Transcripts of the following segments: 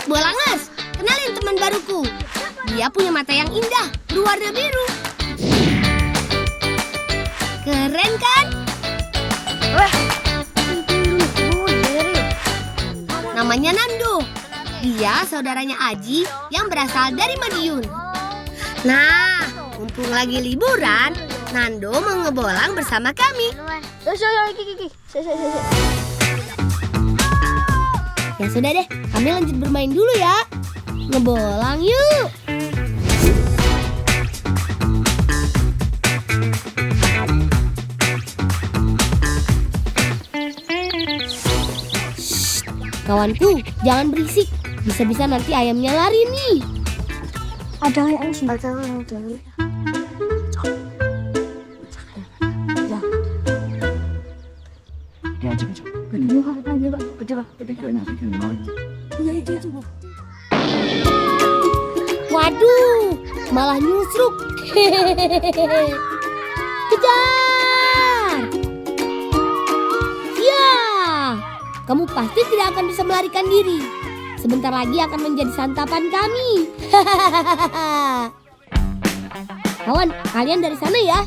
Bolanges, kenalin teman baruku. Dia punya mata yang indah, berwarna biru. Keren kan? Namanya Nando. Dia saudaranya Aji yang berasal dari Madiun. Nah, mumpung lagi liburan, Nando mau ngebolang bersama kami. Ya sudah deh, kami lanjut bermain dulu ya. Ngebolang yuk. Shh, kawanku, jangan berisik. Bisa-bisa nanti ayamnya lari nih. Ada ayam sih. Waduh, malah nyusruk. Kejar! Ya, kamu pasti tidak akan bisa melarikan diri. Sebentar lagi akan menjadi santapan kami. Kawan, kalian dari sana ya.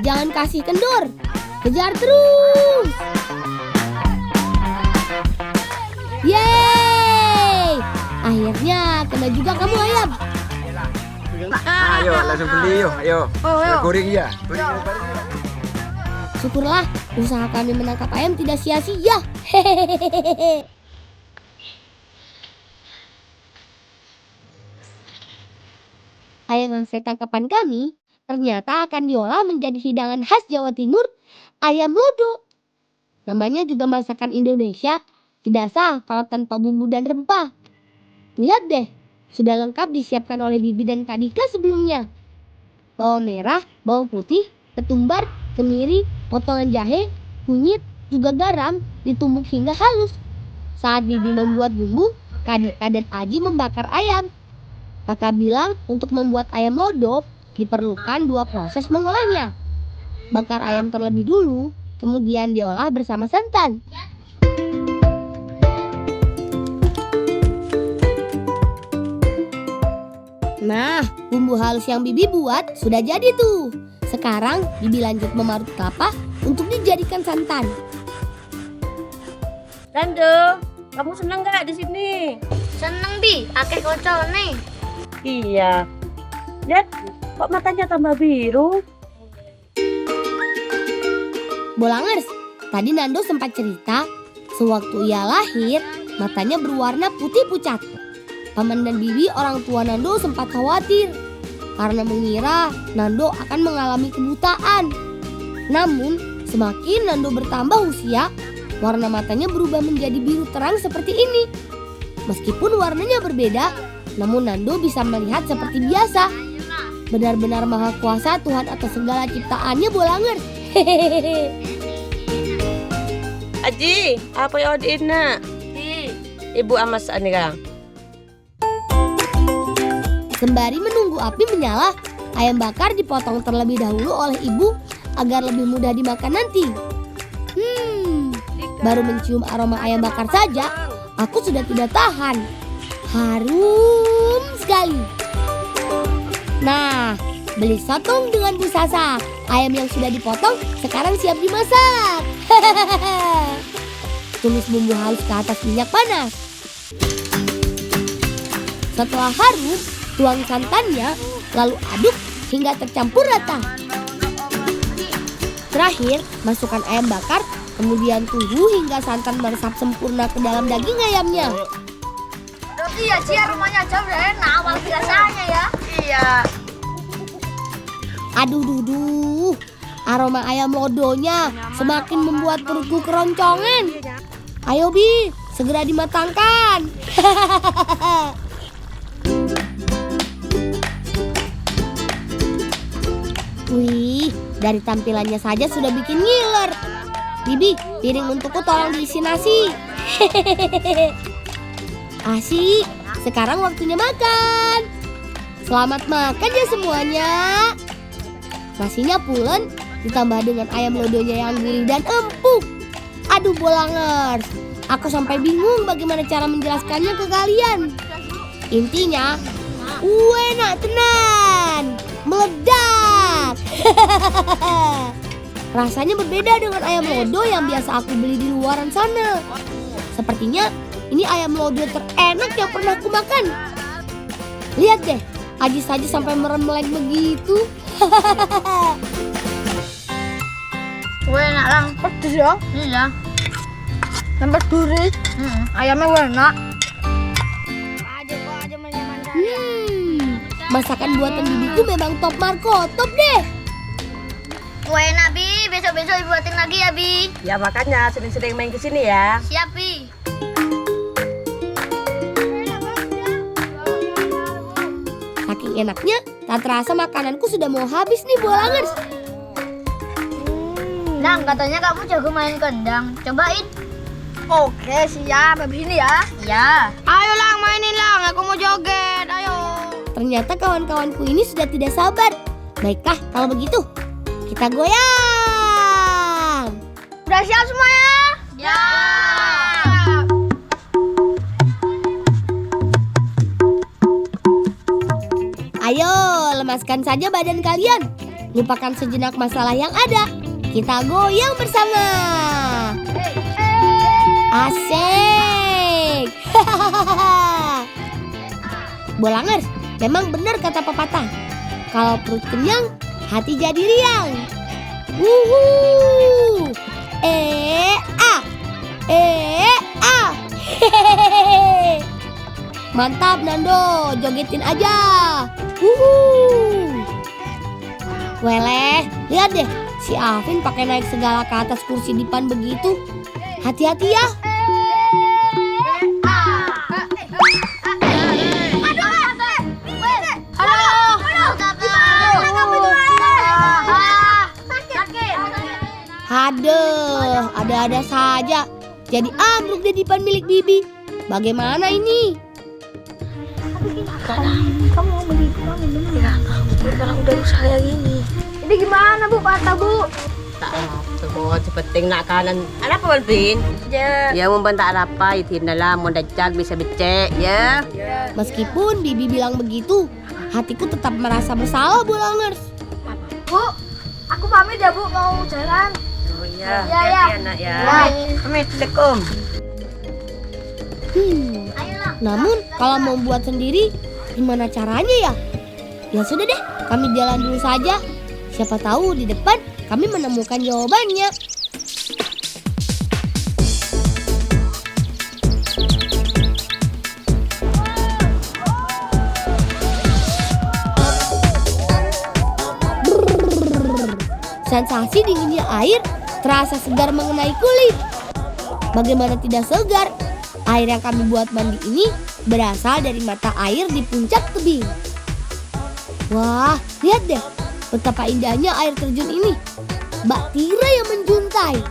Jangan kasih kendor. Kejar terus. Yeay! Akhirnya kena juga kamu ayam. Ayo langsung beli yuk, ayo. Goreng ya. Syukurlah usaha kami menangkap ayam tidak sia-sia. Hehehe. Ayam hasil tangkapan kami ternyata akan diolah menjadi hidangan khas Jawa Timur, ayam lodo. Namanya juga masakan Indonesia, tidak sah kalau tanpa bumbu dan rempah. Lihat deh, sudah lengkap disiapkan oleh Bibi dan Kak Dika sebelumnya. Bawang merah, bawang putih, ketumbar, kemiri, potongan jahe, kunyit, juga garam ditumbuk hingga halus. Saat Bibi membuat bumbu, Kak Dika dan Aji membakar ayam. Kakak bilang untuk membuat ayam lodo diperlukan 2 proses mengolahnya. Bakar ayam terlebih dulu, kemudian diolah bersama santan. Nah, bumbu halus yang Bibi buat sudah jadi tuh. Sekarang Bibi lanjut memarut kelapa untuk dijadikan santan. Nando, kamu seneng gak di sini? Seneng Bi, akeh kocok nih. Iya. Lihat, kok matanya tambah biru? Bolangers, tadi Nando sempat cerita sewaktu ia lahir matanya berwarna putih pucat. Paman dan Bibi orang tua Nando sempat khawatir karena mengira Nando akan mengalami kebutaan. Namun semakin Nando bertambah usia, warna matanya berubah menjadi biru terang seperti ini. Meskipun warnanya berbeda, namun Nando bisa melihat seperti biasa. Benar-benar maha kuasa Tuhan atas segala ciptaannya, Bolangers. Hehehe. Aji, apa yang nak? Ibu amas anira. Sembari menunggu api menyala, ayam bakar dipotong terlebih dahulu oleh ibu agar lebih mudah dimakan nanti. Baru mencium aroma ayam bakar saja, aku sudah tidak tahan. Harum sekali. Nah, beli sotong dengan Bu Sasa. Ayam yang sudah dipotong sekarang siap dimasak. Tumis bumbu halus ke atas minyak panas. Setelah harum, tuang santannya, lalu aduk hingga tercampur rata. Terakhir, masukkan ayam bakar, kemudian tunggu hingga santan meresap sempurna ke dalam daging ayamnya. Iya, Cia, rumahnya aja udah enak awal biasanya ya. Iya. Aduh, duh, aroma ayam lodonya semakin membuat perutku keroncongan. Ayo Bi, segera dimatangkan. Wih, dari tampilannya saja sudah bikin ngiler. Bibi, piring untukku tolong diisi nasi. Asik, sekarang waktunya makan. Selamat makan ya semuanya. Nasinya pulen, ditambah dengan ayam lodonya yang gurih dan empuk. Aduh Bolangers, aku sampai bingung bagaimana cara menjelaskannya ke kalian. Intinya, enak tenan, meledak. Rasanya berbeda dengan ayam lodo yang biasa aku beli di luaran sana. Sepertinya ini ayam lodo terenak yang pernah aku makan. Lihat deh, Aji saja sampai merem-melek begitu. Enak lang. Pedes ya? Iya. Sampai duri. Ayamnya enak. Masakan buatan bibiku memang top markotop deh. Enak Bi, besok-besok Ibu buatin lagi ya Bi. Ya makanya sering-sering main ke sini ya. Siap Bi. Saking enaknya, tak terasa makananku sudah mau habis nih Bolangers. Lang, katanya kamu jago main kendang. Cobain. Oke, siap. Habis ini ya. Ya. Ayo Lang, mainin Lang. Aku mau joget. Ayo. Ternyata kawan-kawanku ini sudah tidak sabar. Baiklah, kalau begitu, kita goyang. Udah siap semuanya? Ya. Ayo, lemaskan saja badan kalian. Lupakan sejenak masalah yang ada. Kita goyang bersama. Asik. Bolangers, memang benar kata pepatah. Kalau perut kenyang, hati jadi riang. Wuhu. Hehehe. Mantap Nando, jogetin aja. Weleh, lihat deh, si Alvin pakai naik segala ke atas kursi dipan begitu. Hati-hati ya. Aduh, ada-ada saja. Jadi ambruk deh dipan milik Bibi. Bagaimana ini? Kalau udah rusak kayak gini. Ini gimana Bu? Patah Bu? Tuh, sepenting nak kanan. Ada apa Walvin? Ya. Ya membentak apa? Itin dalam mau dacak bisa becek ya. Meskipun Bibi bilang begitu, hatiku tetap merasa bersalah Bolangers. Bu, aku pamit ya Bu, mau jalan. Oh iya. Ya, ya. Hati-hati, anak ya. Assalamualaikum. Namun kalau mau buat sendiri, gimana caranya ya? Ya sudah deh, kami jalan dulu saja. Siapa tahu di depan kami menemukan jawabannya. Sensasi dinginnya air terasa segar mengenai kulit. Bagaimana tidak segar? Air yang kami buat mandi ini berasal dari mata air di puncak tebing. Wah, lihat deh betapa indahnya air terjun ini. Bak tirai yang menjuntai.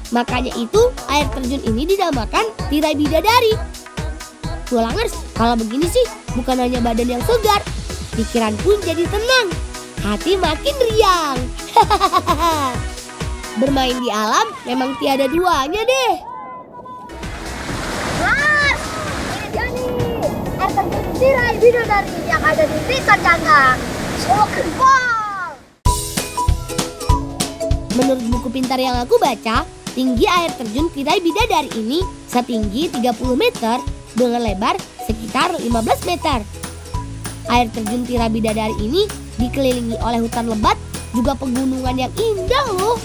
Makanya itu air terjun ini dinamakan tirai bidadari. Bolangers, kalau begini sih bukan hanya badan yang segar, pikiran pun jadi tenang, hati makin riang. Bermain di alam memang tiada duanya deh. Mas, ini dia nih. Air terjun tirai bidadari yang ada di Desa Canggang. Solo Kempol. Menurut buku pintar yang aku baca, tinggi air terjun tirai bidadari ini setinggi 30 meter dengan lebar sekitar 15 meter. Air terjun tirai bidadari ini dikelilingi oleh hutan lebat juga pegunungan yang indah loh.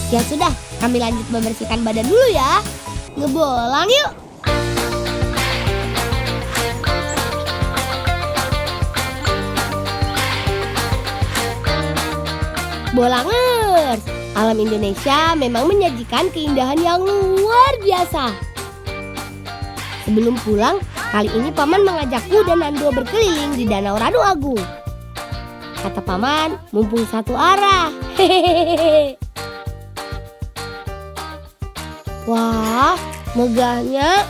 Ya sudah, kami lanjut membersihkan badan dulu ya. Ngebolang yuk. Bolangers, alam Indonesia memang menyajikan keindahan yang luar biasa. Sebelum pulang, kali ini Paman mengajakku dan Nando berkeliling di Danau Ranu Agung. Kata Paman, mumpung satu arah. Hehehe. Wah, megahnya.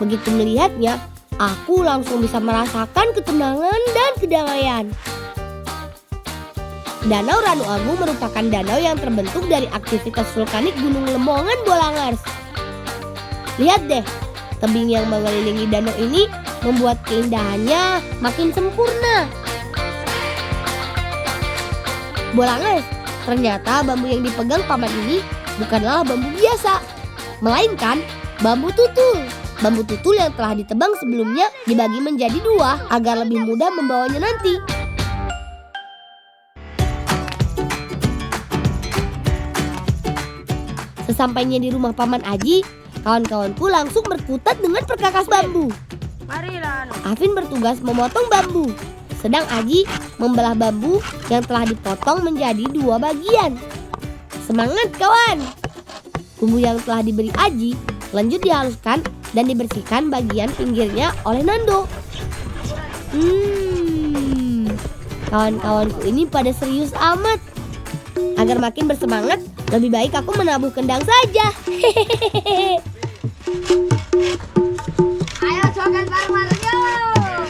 Begitu melihatnya, aku langsung bisa merasakan ketenangan dan kedamaian. Danau Ranu Agung merupakan danau yang terbentuk dari aktivitas vulkanik Gunung Lemongan Bolangers. Lihat deh, tebing yang mengelilingi danau ini membuat keindahannya makin sempurna. Bolangers, ternyata bambu yang dipegang paman ini bukanlah bambu biasa, melainkan bambu tutul. Bambu tutul yang telah ditebang sebelumnya dibagi menjadi 2 agar lebih mudah membawanya nanti. Sesampainya di rumah Paman Aji, kawan-kawanku langsung berkutat dengan perkakas bambu. Marilah. Afin bertugas memotong bambu, sedang Aji membelah bambu yang telah dipotong menjadi 2 bagian. Semangat kawan! Bumbu yang telah diberi Aji lanjut dihaluskan dan dibersihkan bagian pinggirnya oleh Nando. Kawan-kawanku ini pada serius amat. Agar makin bersemangat, lebih baik aku menabuh kendang saja. Ayo joget bareng-bareng yuk.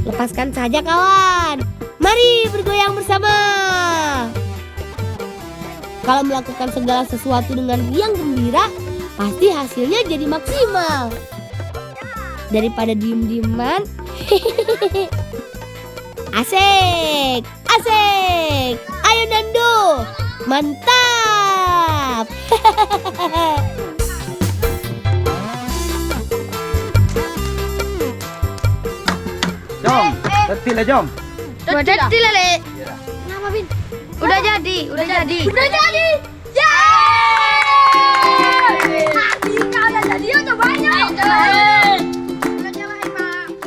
Lepaskan saja kawan. Mari bergoyang bersama. Kalau melakukan segala sesuatu dengan riang gembira, pasti hasilnya jadi maksimal. Daripada diem-dieman. Asik, asik. Ayo Nando, mantap. Jom, detil lah jom. Udah jadi lele. Kenapa, Bin? Udah jadi. Udah jadi. Yeay! Hati kau yang jadi ya cobanya.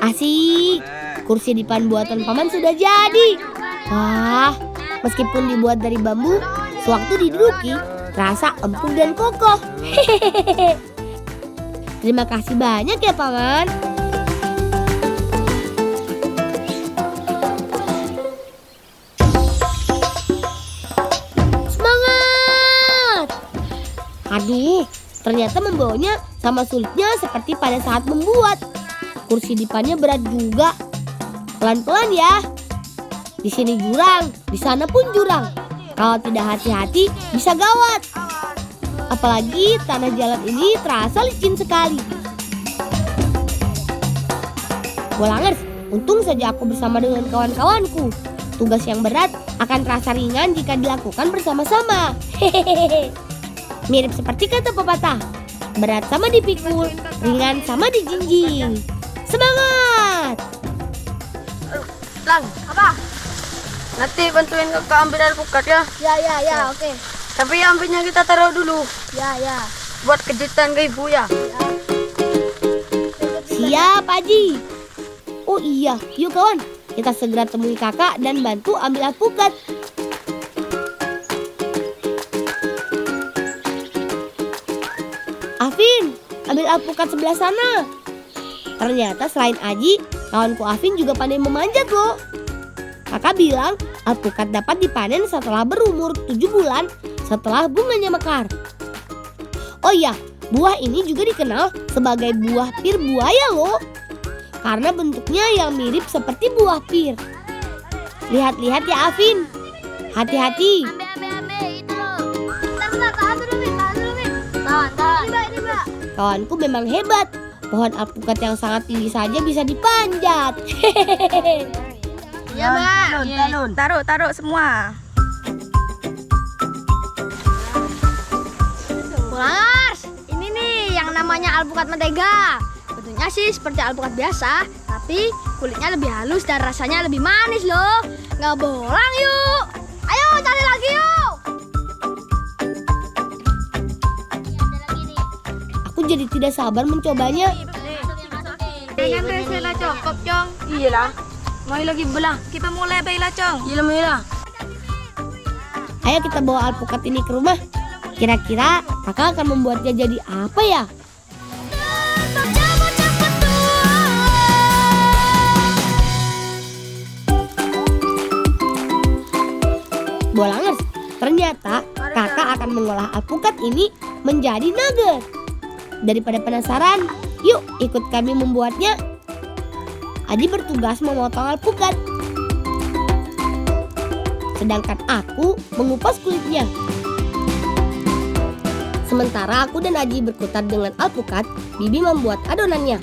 Asik. Kursi dipan buatan paman sudah jadi. Wah, meskipun dibuat dari bambu, sewaktu diduduki terasa empuk dan kokoh. Terima kasih banyak ya paman. Semangat! Aduh, ternyata membawanya sama sulitnya seperti pada saat membuat. Kursi dipannya berat juga. Pelan-pelan ya. Di sini jurang, di sana pun jurang. Kalau tidak hati-hati bisa gawat. Apalagi tanah jalan ini terasa licin sekali. Bolangers, untung saja aku bersama dengan kawan-kawanku. Tugas yang berat akan terasa ringan jika dilakukan bersama-sama. Hehehe. Mirip seperti kata pepatah. Berat sama dipikul, ringan sama dijinjing. Semangat! Lang, Apa? nanti bantuin kakak ambil alpukat ya. Ya, oke. Tapi ambilnya kita taruh dulu. Ya. Buat kejutan ke ibu ya. Siap, Aji. Oh iya, yuk kawan. Kita segera temui kakak dan bantu ambil alpukat. Afin, ambil alpukat sebelah sana. Ternyata selain Aji, kawanku Afin juga pandai memanjat loh. Kakak bilang alpukat dapat dipanen setelah berumur 7 bulan setelah bunganya mekar. Oh iya, buah ini juga dikenal sebagai buah pir buaya loh. Karena bentuknya yang mirip seperti buah pir. Lihat-lihat ya Afin. Hati-hati. Ambil itu loh. Bentar, tahan dulu, Bin. Tahan. Ini, Mbak. Kawanku memang hebat. Pohon alpukat yang sangat tinggi saja bisa dipanjat. Hehehe. Ya, Mbak. Talun. Taruh semua. Bolangers, ini nih yang namanya alpukat mentega. Bentuknya sih seperti alpukat biasa, tapi kulitnya lebih halus dan rasanya lebih manis loh. Nggak bolang yuk. Ayo cari lagi yuk. Aku jadi tidak sabar mencobanya. Jangan resela cokop, Cong. Iyalah. Mau lagi belah. Kita mulai baiklah, Cong. Iyalah. Ayo kita bawa alpukat ini ke rumah. Kira-kira kakak akan membuatnya jadi apa ya? Bolangers, ternyata kakak akan mengolah alpukat ini menjadi nugget. Daripada penasaran, yuk ikut kami membuatnya. Aji bertugas memotong alpukat. sedangkan aku mengupas kulitnya. Sementara aku dan Aji berkutat dengan alpukat, Bibi membuat adonannya.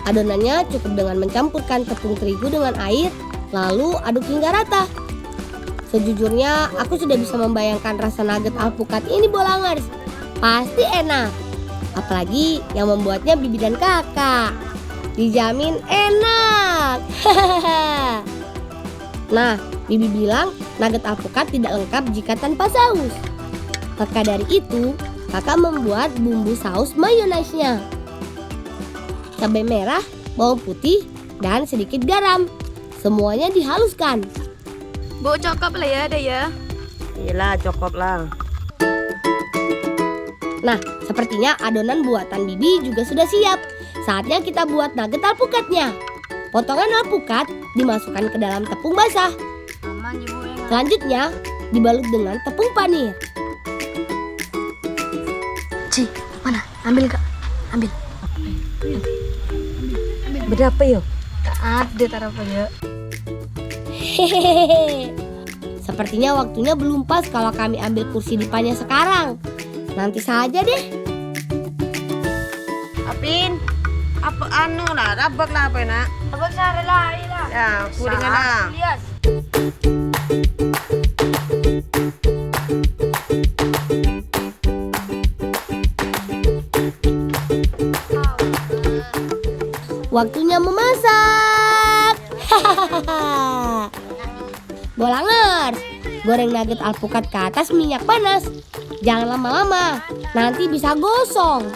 Adonannya cukup dengan mencampurkan tepung terigu dengan air, lalu aduk hingga rata. Sejujurnya, aku sudah bisa membayangkan rasa nugget alpukat ini, Bolangers. Pasti enak. Apalagi yang membuatnya Bibi dan kakak. Dijamin enak. Nah, Bibi bilang nugget alpukat tidak lengkap jika tanpa saus. Maka dari itu, kakak membuat bumbu saus mayonaise-nya. Cabai merah, bawang putih, dan sedikit garam. Semuanya dihaluskan. Bu, cukup lah ya, deh ya. Iyalah, cukup lah. Nah, sepertinya adonan buatan Bibi juga sudah siap. Saatnya kita buat nugget alpukatnya. Potongan alpukat dimasukkan ke dalam tepung basah. Aman, Ibu ya. Selanjutnya, dibalut dengan tepung panir. Ci, mana? Ambil Kak. Ambil. Berapa yuk? Ada taruhannya. Hehehe. Sepertinya waktunya belum pas kalau kami ambil kursi depannya sekarang. Nanti saja deh. Apin, apa anu lah, rabak lah apa nak? Abang sare lah, iya. Ya, kuringan lah. Lihat. Waktunya memasak. Hahaha. Bolangers, goreng nugget alpukat ke atas minyak panas. Jangan lama-lama, nanti bisa gosong.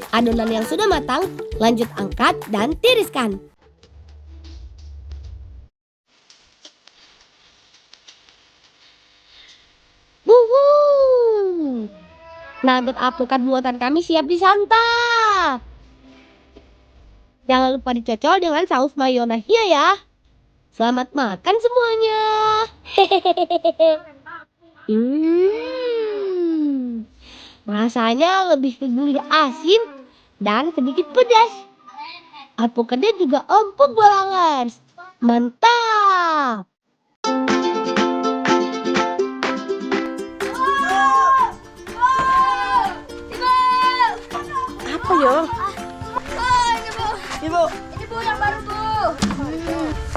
Adonan yang sudah matang, lanjut angkat dan tiriskan. Wuhu! Nugget alpukat buatan kami siap disantap. Jangan lupa dicocol dengan saus mayonaise-nya ya. Selamat makan semuanya. Hehehe. Rasanya lebih gurih asin dan sedikit pedas. Alpukatnya juga empuk, Bolangers. Mantap. Apa yo? Ibu. Ini Bu yang baru Bu.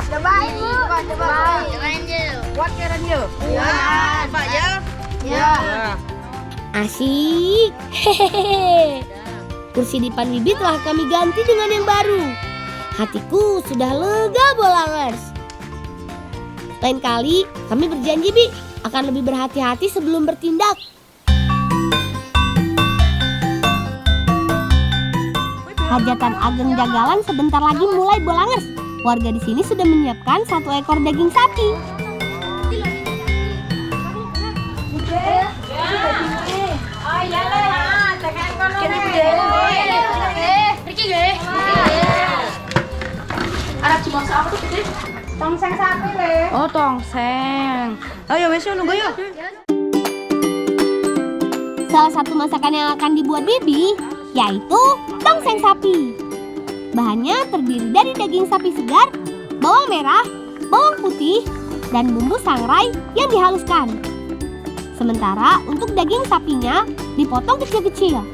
Cobain Bu. Cobain yuk. Buat keren yuk. Ya, Pak ya. Ya. Asik. Hehehe. Kursi depan Bibi telah kami ganti dengan yang baru. Hatiku sudah lega, Bolangers. Lain kali kami berjanji, Bi, akan lebih berhati-hati sebelum bertindak. Hajatan Ageng Jagalan sebentar lagi mulai, Bolangers. Warga di sini sudah menyiapkan 1 ekor daging sapi. Tongseng sapi le. Oh, tongseng. Ayo wes nunggu yuk. Salah satu masakan yang akan dibuat Bibi yaitu tongseng sapi. Bahannya terdiri dari daging sapi segar, bawang merah, bawang putih, dan bumbu sangrai yang dihaluskan. Sementara untuk daging sapinya dipotong kecil-kecil.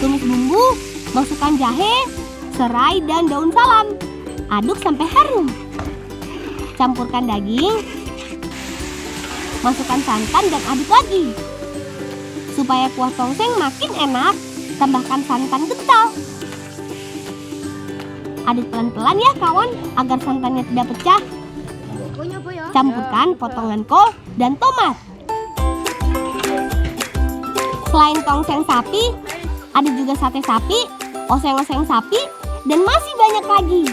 Tumis bumbu, masukkan jahe, serai, dan daun salam. Aduk sampai harum. Campurkan daging, masukkan santan dan aduk lagi. Supaya kuah tongseng makin enak, tambahkan santan kental. Aduk pelan-pelan ya kawan, agar santannya tidak pecah. Campurkan potongan kol dan tomat. Selain tongseng sapi, ada juga sate sapi, oseng-oseng sapi, dan masih banyak lagi.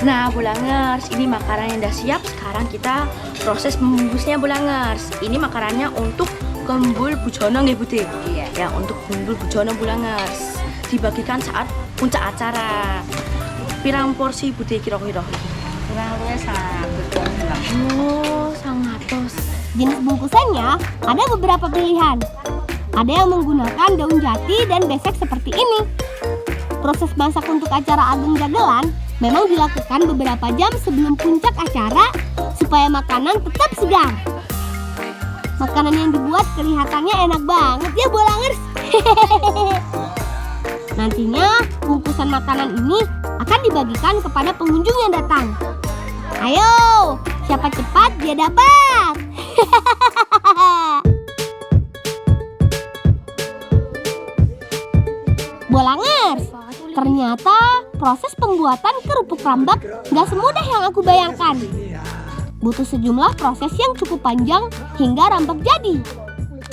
Nah, Bolangers, ini makanan yang udah siap. Sekarang kita proses membungkusnya, Bolangers. Ini makanannya untuk kembul bujono nggih, Budi? Iya. Ya, untuk kembul bujono, Bolangers. Dibagikan saat puncak acara. Pirang porsi, Budi, kira-kira? kurang lebihnya 100 gram. Oh, 100. Jenis bungkusannya ada beberapa pilihan. Ada yang menggunakan daun jati dan besek seperti ini. Proses masak untuk acara Ageng Jagelan memang dilakukan beberapa jam sebelum puncak acara supaya makanan tetap segar. Makanan yang dibuat kelihatannya enak banget ya Bolangers. Nantinya bungkusan makanan ini akan dibagikan kepada pengunjung yang datang. Ayo, siapa cepat dia dapat. Bolangers, ternyata proses pembuatan kerupuk rambak gak semudah yang aku bayangkan. Butuh sejumlah proses yang cukup panjang hingga rambak jadi.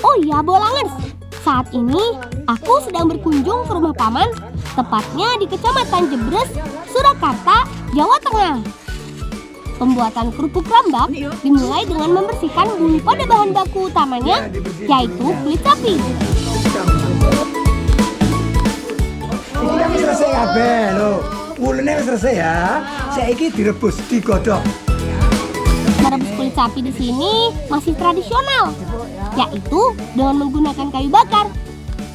Oh iya Bolangers, saat ini aku sedang berkunjung ke rumah paman, tepatnya di Kecamatan Jebres, Surakarta, Jawa Tengah. Pembuatan kerupuk rambak dimulai dengan membersihkan bulu pada bahan baku utamanya, yaitu kulit sapi. Ini kan selesai kabeh lho. Ulune wis selesai ya. Saiki direbus, digodhog. Merebus kulit sapi di sini masih tradisional, yaitu dengan menggunakan kayu bakar.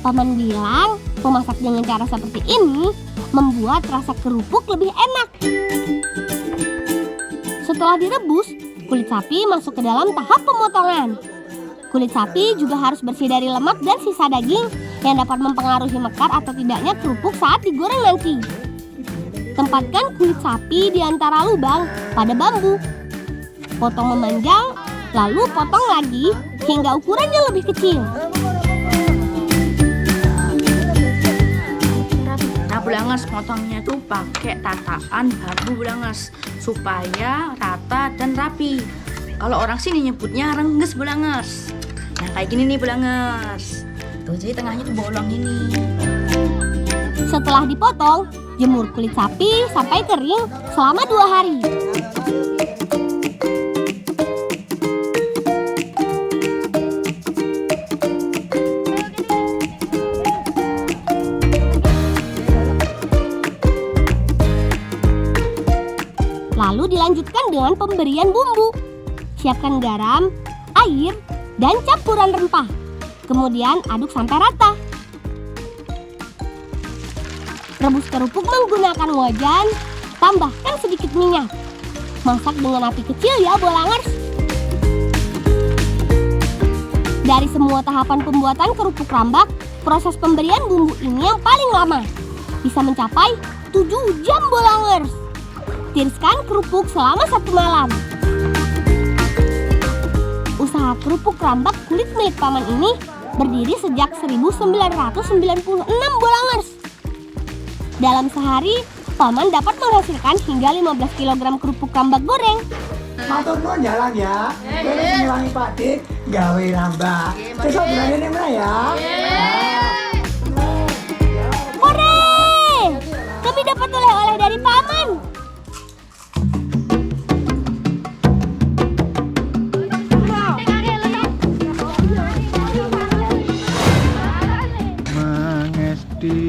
Paman bilang memasak dengan cara seperti ini membuat rasa kerupuk lebih enak. Setelah direbus, kulit sapi masuk ke dalam tahap pemotongan. Kulit sapi juga harus bersih dari lemak dan sisa daging yang dapat mempengaruhi mekar atau tidaknya kerupuk saat digoreng nanti. Tempatkan kulit sapi di antara lubang pada bambu. Potong memanjang, lalu potong lagi hingga ukurannya lebih kecil. Nah, Bolangers, potongnya tuh pakai tataan bambu Bolangers supaya rata dan rapi. Kalau orang sini nyebutnya rengges Bolangers. Nah, kayak gini nih Bolangers. Tuh, jadi tengahnya tuh bolong ini. Setelah dipotong, jemur kulit sapi sampai kering selama 2 hari. Lalu dilanjutkan dengan pemberian bumbu. Siapkan garam, air, dan campuran rempah. Kemudian aduk sampai rata. Rebus kerupuk menggunakan wajan, tambahkan sedikit minyak. Masak dengan api kecil ya Bolangers. Dari semua tahapan pembuatan kerupuk rambak, proses pemberian bumbu ini yang paling lama. Bisa mencapai 7 jam Bolangers. Tiriskan kerupuk selama 1 malam. Usaha kerupuk rambak kulit milik paman ini berdiri sejak 1996 Bolangers. Dalam sehari, paman dapat menghasilkan hingga 15 kg kerupuk rambak goreng. Matur nuwun jalan ya. Terus ngilangi Pak Dik gawe rambak. Besok bilangin yang mana ya? Hore! Kami dapat oleh-oleh dari paman. Mangesti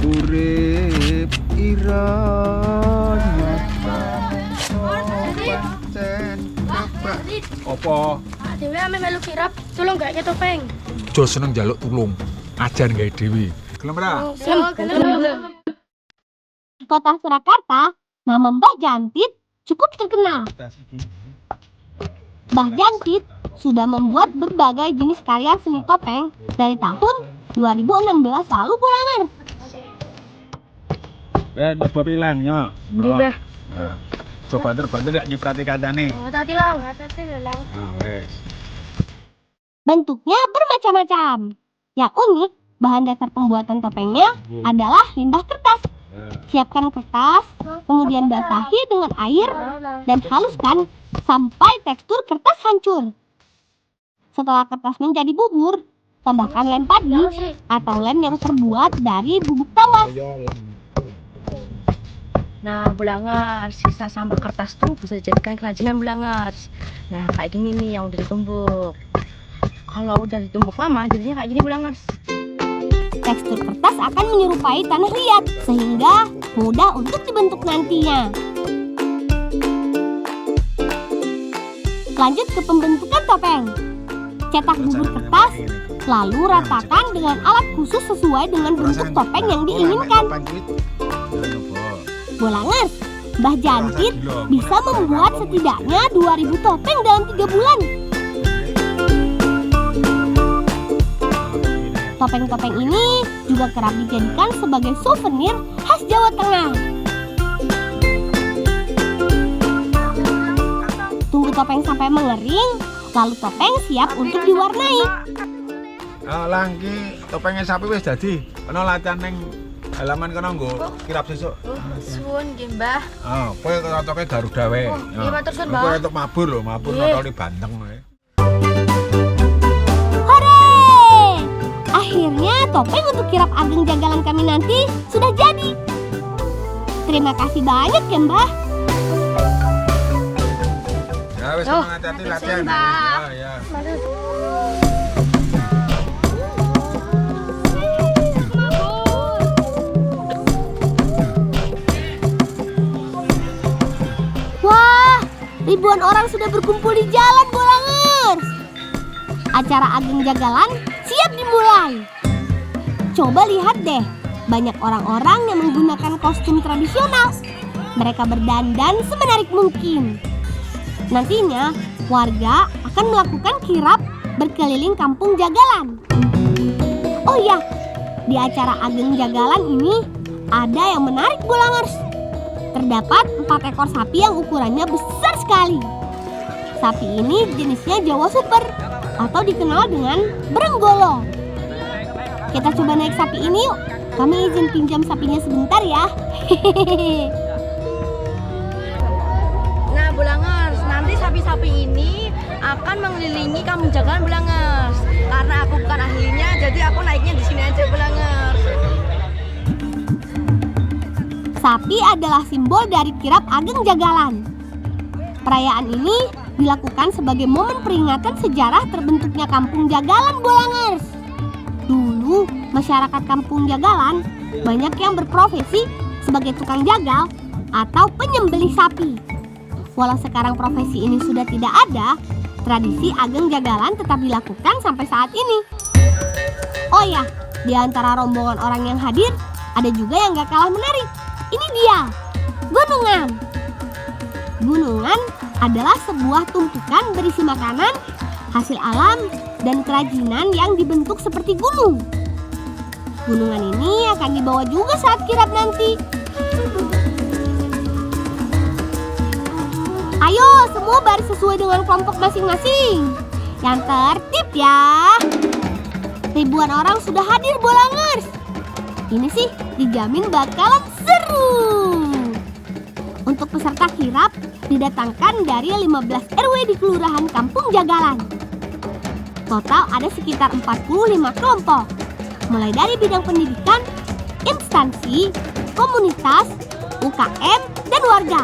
urip iranya pancen kebak. Apa? Dewi ame melu kirap, tolong gak ke topeng. Jo seneng njaluk tulung. Ajan gawe dhewe. Gelem ra? Di kota Surakarta, nama Mbah Jantit cukup terkenal. Mbah Jantit sudah membuat berbagai jenis karya seni topeng dari tahun 2016 lalu Bolangers. Coba bilangnya. Udah. Coba banter nek nyiprati kancane. Oh, tadi lang, tadi lang. Wes. Bentuknya bermacam-macam. Yang unik, bahan dasar pembuatan topengnya adalah limbah kertas. Siapkan kertas, kemudian basahi dengan air dan haluskan sampai tekstur kertas hancur. Setelah kertas menjadi bubur, tambahkan lem padi atau lem yang terbuat dari bubuk tawas. Nah, Bolangers, sisa sampah kertas tuh bisa dijadikan kerajinan Bolangers. Nah, kayak gini nih yang udah ditumbuk. Kalau udah ditumbuk lama, jadinya kayak gini Bolangers. Tekstur kertas akan menyerupai tanah liat, sehingga mudah untuk dibentuk nantinya. Lanjut ke pembentukan topeng. Cetak bubur kertas, lalu ratakan dengan alat khusus sesuai dengan bentuk topeng yang diinginkan. Bolangers, Mbah Jangkit bisa membuat setidaknya 2000 topeng dalam 3 bulan. Topeng-topeng ini juga kerap dijadikan sebagai souvenir khas Jawa Tengah. Tunggu topeng sampai mengering, lalu topeng siap untuk diwarnai. Langki topengnya sapi wis dadi. Ana latihan ning halaman kono nggo kirap sesuk. Suwun nggih, Mbah. Kowe toke Garuda wae. Iya, matur suwun, Mbah. Kowe entuk mabur lho, mabur notoli banteng wae. Hore! Akhirnya topeng untuk kirap ageng jagalan kami nanti sudah jadi. Terima kasih banyak ya, Mbah. Ya wis hati-hati latihan. Ya. Wah, ribuan orang sudah berkumpul di jalan, Bolangers. Acara ageng jagalan siap dimulai. Coba lihat deh, banyak orang-orang yang menggunakan kostum tradisional. Mereka berdandan semenarik mungkin. Nantinya, warga akan melakukan kirap berkeliling kampung jagalan. Oh iya, di acara ageng jagalan ini ada yang menarik, Bolangers. Terdapat 4 ekor sapi yang ukurannya besar sekali. Sapi ini jenisnya Jawa Super atau dikenal dengan Brenggolo. Kita coba naik sapi ini yuk. Kami izin pinjam sapinya sebentar ya. Nah, Bolangers, nanti sapi-sapi ini akan mengelilingi kampung jagalan, Bolangers. Karena aku bukan ahlinya, jadi aku naiknya di sini aja, Bolangers. Sapi adalah simbol dari kirap ageng jagalan. Perayaan ini dilakukan sebagai momen peringatan sejarah terbentuknya kampung jagalan, Bolangers. Dulu, masyarakat kampung jagalan banyak yang berprofesi sebagai tukang jagal atau penyembelih sapi. Walau sekarang profesi ini sudah tidak ada, tradisi ageng jagalan tetap dilakukan sampai saat ini. Oh ya, di antara rombongan orang yang hadir, ada juga yang gak kalah menarik. Ini dia, gunungan. Gunungan adalah sebuah tumpukan berisi makanan, hasil alam, dan kerajinan yang dibentuk seperti gunung. Gunungan ini akan dibawa juga saat kirap nanti. Ayo, semua baris sesuai dengan kelompok masing-masing. Yang tertib ya. Ribuan orang sudah hadir, Bolangers. Ini sih dijamin bakalan seru. Untuk peserta kirap didatangkan dari 15 RW di Kelurahan Kampung Jagalan. Total ada sekitar 45 kelompok, mulai dari bidang pendidikan, instansi, komunitas, UKM, dan warga.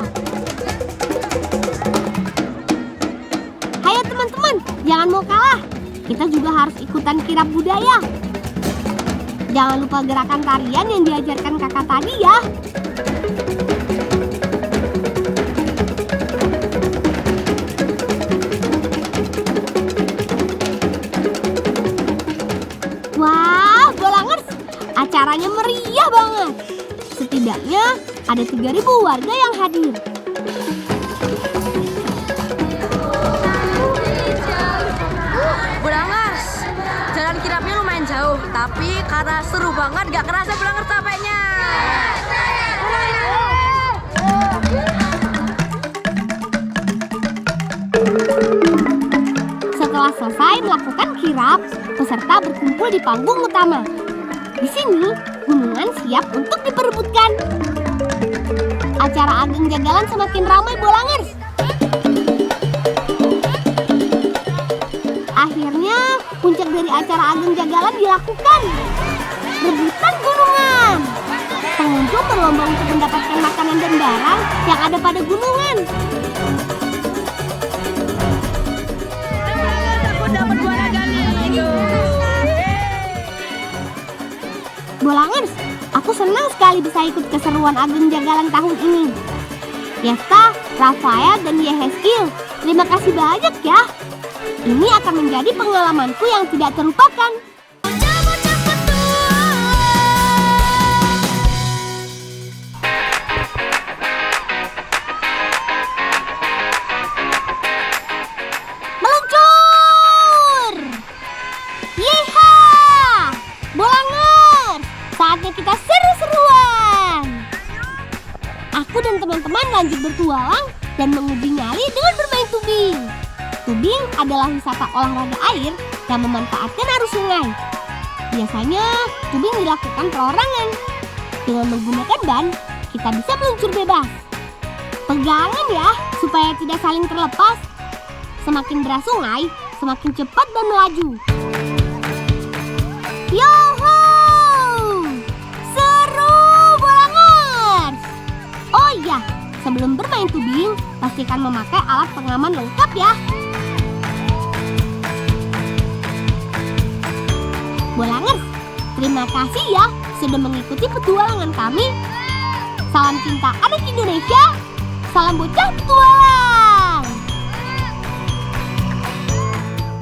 Hayo teman-teman, jangan mau kalah. Kita juga harus ikutan kirap budaya. Jangan lupa gerakan tarian yang diajarkan kakak tadi ya. Wah, Bolangers, acaranya meriah banget. Setidaknya ada 3.000 warga yang hadir. Bolangers, jalan kirapnya lumayan jauh, tapi karena seru banget gak kerasa Bolangers capeknya. Setelah selesai melakukan kirap, peserta berkumpul di panggung utama. Di sini, gunungan siap untuk diperebutkan. Acara ageng jagalan semakin ramai, Bolangers. Akhirnya, puncak dari acara ageng jagalan dilakukan. Rebutan gunungan. Pengunjung berlomba untuk mendapatkan makanan dan barang yang ada pada gunungan. Dapat dua lagi. Bolangers, aku Aku senang sekali bisa ikut keseruan Ageng Jagalan tahun ini. Yesta, Rafael, dan Yeheskil, terima kasih banyak ya. Ini akan menjadi pengalamanku yang tidak terlupakan. Meluncur! Yeha! Bolangers! Saatnya kita seru-seruan. Aku dan teman-teman lanjut bertualang dan menguji nyali dengan bermain tubing. Tubing adalah wisata olahraga air yang memanfaatkan arus sungai. Biasanya, tubing dilakukan perorangan. Dengan menggunakan ban, kita bisa meluncur bebas. Pegangan ya, supaya tidak saling terlepas. Semakin deras sungai, semakin cepat dan melaju. Yoho! Seru Bolangers! Oh iya, sebelum bermain tubing, pastikan memakai alat pengaman lengkap ya. Bolangers, terima kasih ya sudah mengikuti petualangan kami. Salam cinta anak Indonesia, salam bocah petualang.